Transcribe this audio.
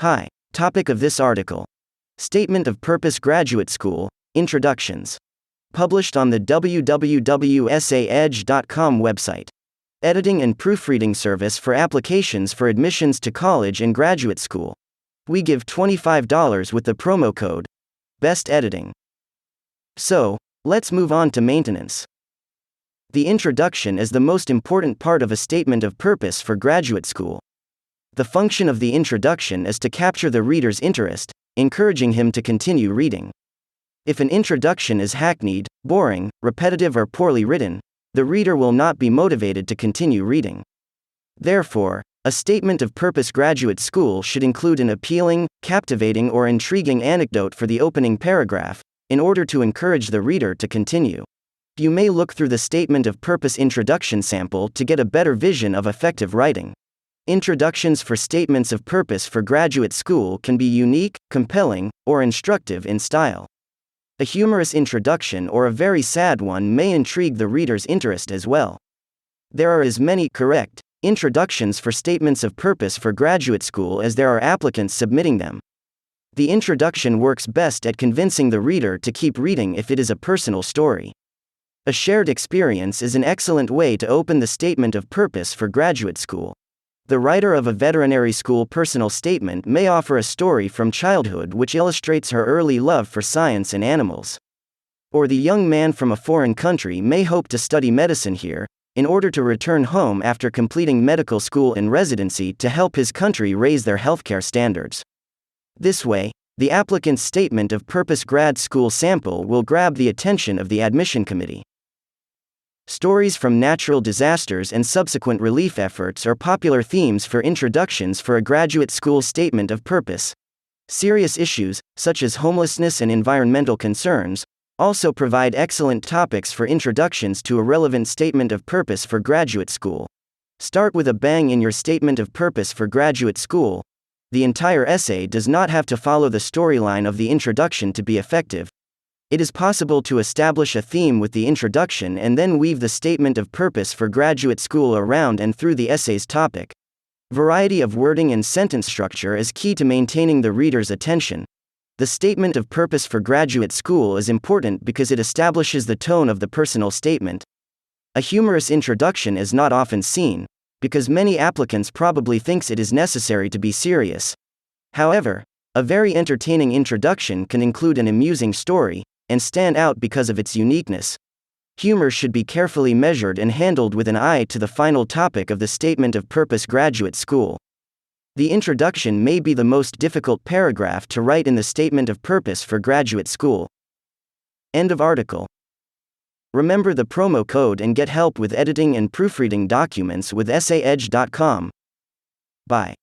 Hi. Topic of this article: Statement of Purpose Graduate School, Introductions. Published on the www.saedge.com website. Editing and proofreading service for applications for admissions to college and graduate school. We give $25 with the promo code Best Editing. So, let's move on to maintenance. The introduction is the most important part of a statement of purpose for graduate school. The function of the introduction is to capture the reader's interest, encouraging him to continue reading. If an introduction is hackneyed, boring, repetitive, or poorly written, the reader will not be motivated to continue reading. Therefore, a statement of purpose graduate school should include an appealing, captivating, or intriguing anecdote for the opening paragraph, in order to encourage the reader to continue. You may look through the statement of purpose introduction sample to get a better vision of effective writing. Introductions for statements of purpose for graduate school can be unique, compelling, or instructive in style. A humorous introduction or a very sad one may intrigue the reader's interest as well. There are as many correct introductions for statements of purpose for graduate school as there are applicants submitting them. The introduction works best at convincing the reader to keep reading if it is a personal story. A shared experience is an excellent way to open the statement of purpose for graduate school. The writer of a veterinary school personal statement may offer a story from childhood which illustrates her early love for science and animals. Or the young man from a foreign country may hope to study medicine here, in order to return home after completing medical school and residency to help his country raise their healthcare standards. This way, the applicant's statement of purpose grad school sample will grab the attention of the admission committee. Stories from natural disasters and subsequent relief efforts are popular themes for introductions for a graduate school statement of purpose. Serious issues, such as homelessness and environmental concerns, also provide excellent topics for introductions to a relevant statement of purpose for graduate school. Start with a bang in your statement of purpose for graduate school. The entire essay does not have to follow the storyline of the introduction to be effective. It is possible to establish a theme with the introduction and then weave the statement of purpose for graduate school around and through the essay's topic. Variety of wording and sentence structure is key to maintaining the reader's attention. The statement of purpose for graduate school is important because it establishes the tone of the personal statement. A humorous introduction is not often seen, because many applicants probably thinks it is necessary to be serious. However, a very entertaining introduction can include an amusing story, and stand out because of its uniqueness. Humor should be carefully measured and handled with an eye to the final topic of the statement of purpose graduate school. The introduction may be the most difficult paragraph to write in the statement of purpose for graduate school. End of article. Remember the promo code and get help with editing and proofreading documents with saedge.com. Bye.